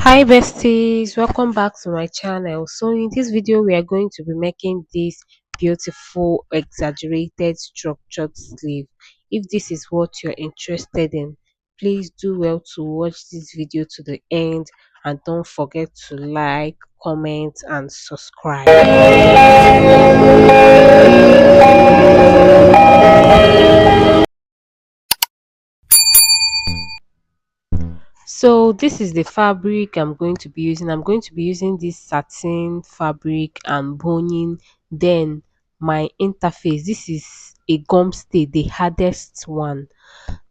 Hi besties, welcome back to my channel. So in this video we are going to be making this beautiful exaggerated structured sleeve. If this is what you're interested in, please do well to watch this video to the end and don't forget to like, comment and subscribe. So this is the fabric I'm going to be using. I'm going to be using this satin fabric and boning. Then my interface. This is a gum stay, the hardest one.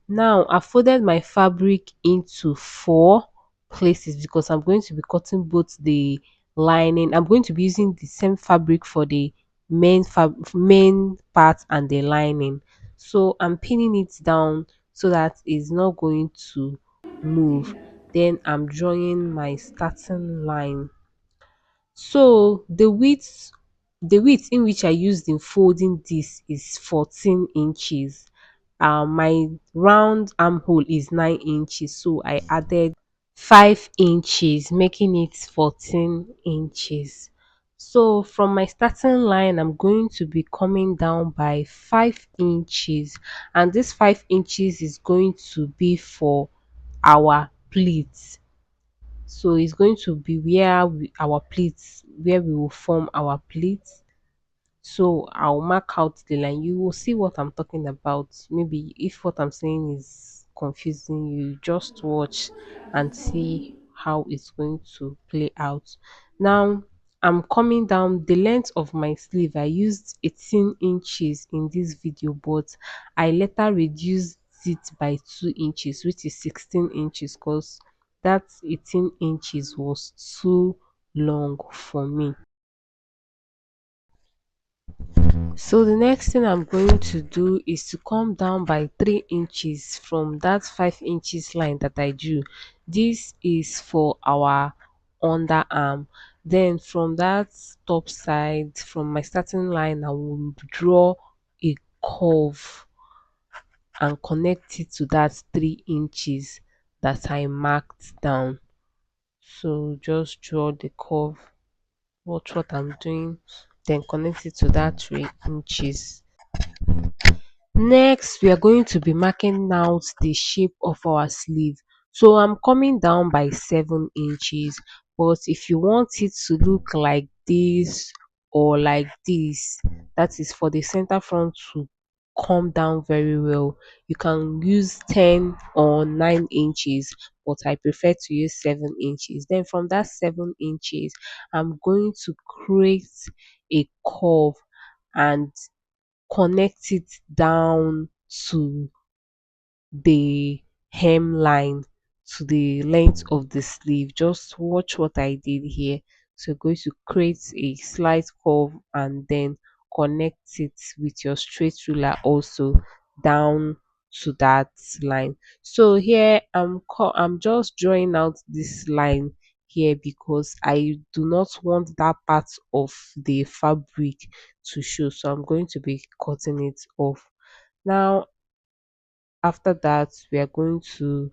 Now I folded my fabric into four places because I'm going to be cutting both the lining. I'm going to be using the same fabric for the main part and the lining. So I'm pinning it down so that it's not going to move. Then I'm drawing my starting line. So the width in which I used in folding this is 14 inches. My round armhole is 9 inches, so I added 5 inches, making it 14 inches. So from my starting line, I'm going to be coming down by 5 inches, and this 5 inches is going to be for our pleats. So it's going to be our pleats, where we will form our pleats. So I'll mark out the line. You will see what I'm talking about. Maybe if what I'm saying is confusing you, just watch and see how it's going to play out. Now I'm coming down the length of my sleeve. I used 18 inches in this video, but I later reduced it by 2 inches, which is 16 inches, because that 18 inches was too long for me. So the next thing I'm going to do is to come down by 3 inches from that 5 inches line that I drew. This is for our underarm. Then from that top side, from my starting line, I will draw a curve and connect it to that 3 inches that I marked down. So just draw the curve, watch what I'm doing, then connect it to that 3 inches. Next, we are going to be marking out the shape of our sleeve. So I'm coming down by 7 inches, but if you want it to look like this or like this, that is for the center front to come down very well, you can use 10 or 9 inches, but I prefer to use 7 inches. Then from that 7 inches, I'm going to create a curve and connect it down to the hemline, to the length of the sleeve. Just watch what I did here. So you're going to create a slight curve and then connect it with your straight ruler also down to that line. So here I'm just drawing out this line here because I do not want that part of the fabric to show. So I'm going to be cutting it off. Now after that we are going to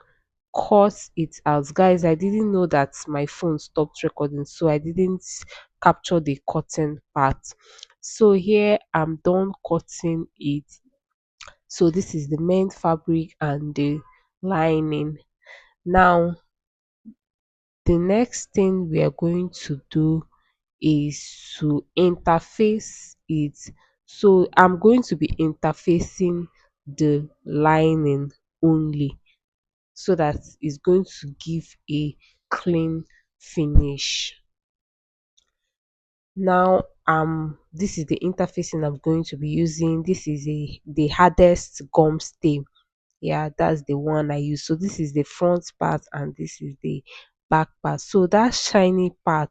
cut it out. Guys, I didn't know that my phone stopped recording, so I didn't capture the cutting part. So here I'm done cutting it. So this is the main fabric and the lining. Now the next thing we are going to do is to interface it. So I'm going to be interfacing the lining only, so that it's going to give a clean finish. Now this is the interfacing I'm going to be using. This is the hardest gum stay. Yeah, that's the one I use. So this is the front part and this is the back part. So that shiny part,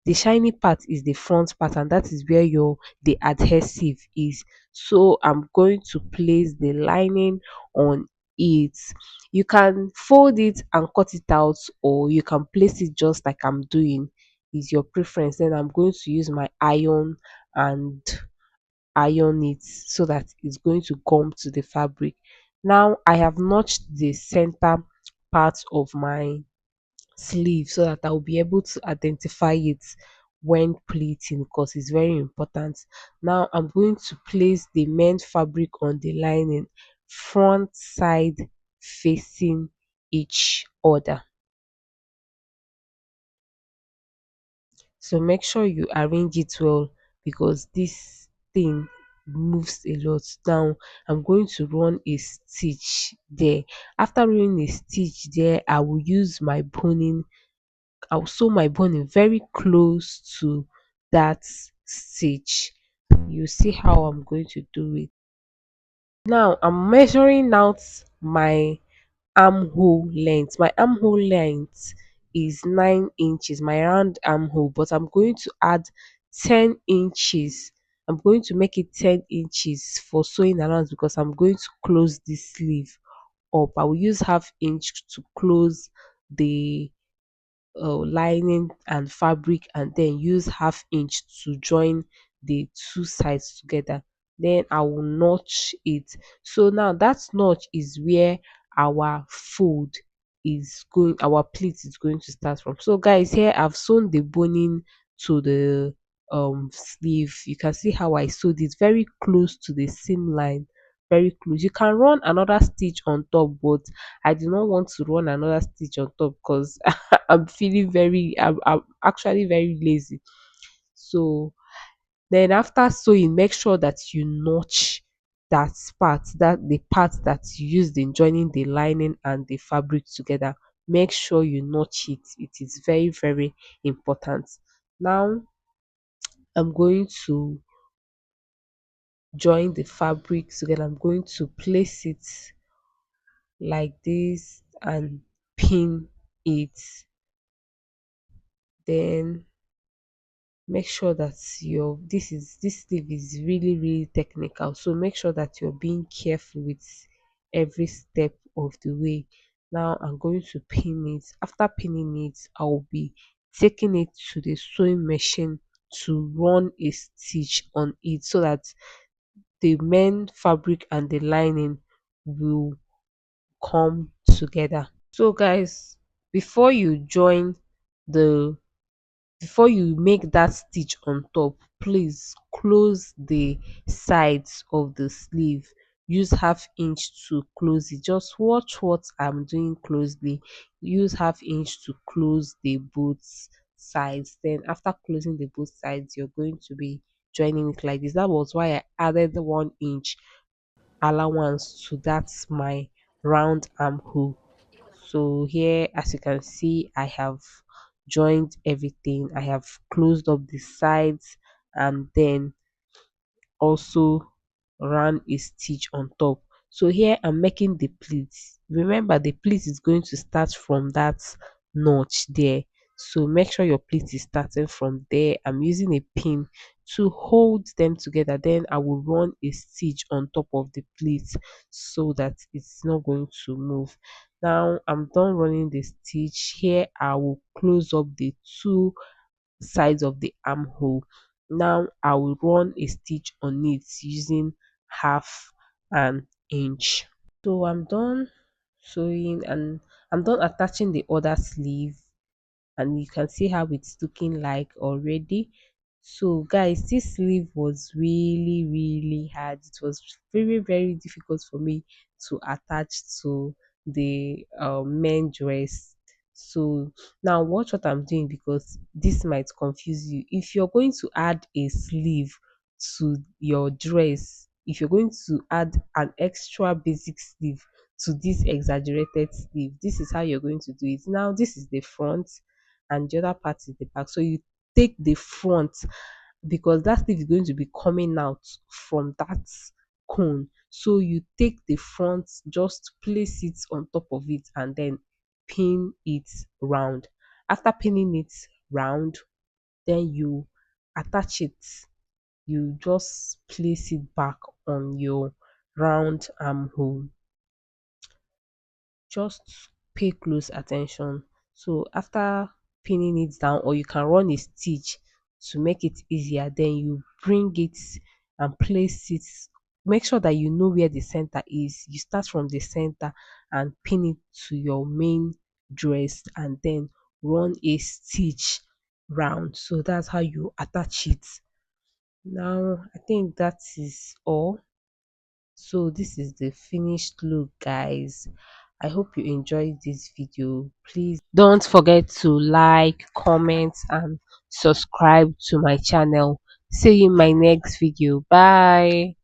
the shiny part is the front part, and that is where your the adhesive is. So I'm going to place the lining on it. You can fold it and cut it out, or you can place it just like I'm doing. Is your preference. Then I'm going to use my iron and iron it so that it's going to gum to the fabric. Now I have notched the center part of my sleeve so that I'll be able to identify it when pleating because it's very important. Now I'm going to place the main fabric on the lining, front side facing each other. So make sure you arrange it well because this thing moves a lot. Now I'm going to run a stitch there. After running a stitch there, I will use my boning. I'll sew my boning very close to that stitch. You see how I'm going to do it. Now I'm measuring out my armhole length. My armhole length is 9 inches, my round armhole, but I'm going to add 10 inches. I'm going to make it 10 inches for sewing around because I'm going to close this sleeve up. I will use half inch to close the lining and fabric, and then use half inch to join the two sides together. Then I will notch it. So now that notch is where our fold is going, our pleat is going to start from. So guys, here I've sewn the boning to the sleeve. You can see how I sewed it very close to the seam line, very close. You can run another stitch on top, but I do not want to run another stitch on top because I'm feeling I'm actually very lazy. So then after sewing, make sure that you notch that part, that the part that you used in joining the lining and the fabric together. Make sure you notch it. It is very, very important. Now I'm going to join the fabric together. I'm going to place it like this and pin it. Then make sure that your this sleeve is really really technical, so make sure that you're being careful with every step of the way. Now I'm going to pin it. After pinning it, I will be taking it to the sewing machine to run a stitch on it so that the main fabric and the lining will come together. So guys, before you join the before you make that stitch on top, please close the sides of the sleeve. Use half inch to close it. Just watch what I'm doing closely. Use half inch to close the both sides. Then after closing the both sides, you're going to be joining it like this. That was why I added 1 inch allowance to that's my round armhole. So here, as you can see, I have joined everything. I have closed up the sides and then also ran a stitch on top. So here I'm making the pleat. Remember, the pleat is going to start from that notch there. So make sure your pleat is starting from there. I'm using a pin to hold them together. Then I will run a stitch on top of the pleat so that it's not going to move. Now I'm done running the stitch. Here I will close up the two sides of the armhole. Now I will run a stitch on it using half an inch. So I'm done sewing and I'm done attaching the other sleeve, and you can see how it's looking like already. So guys, this sleeve was really really hard. It was very very difficult for me to attach to the men dress. So now watch what I'm doing because this might confuse you. If you're going to add a sleeve to your dress, if you're going to add an extra basic sleeve to this exaggerated sleeve, this is how you're going to do it. Now this is the front and the other part is the back. So you take the front because that sleeve is going to be coming out from that cone. So you take the front, just place it on top of it and then pin it round. After pinning it round, then you attach it. You just place it back on your round armhole. Just pay close attention. So after pinning it down, or you can run a stitch to make it easier, then you bring it and place it. Make sure that you know where the center is. You start from the center and pin it to your main dress and then run a stitch round. So that's how you attach it. Now I think that is all. So this is the finished look, guys. I hope you enjoyed this video. Please don't forget to like, comment, and subscribe to my channel. See you in my next video. Bye.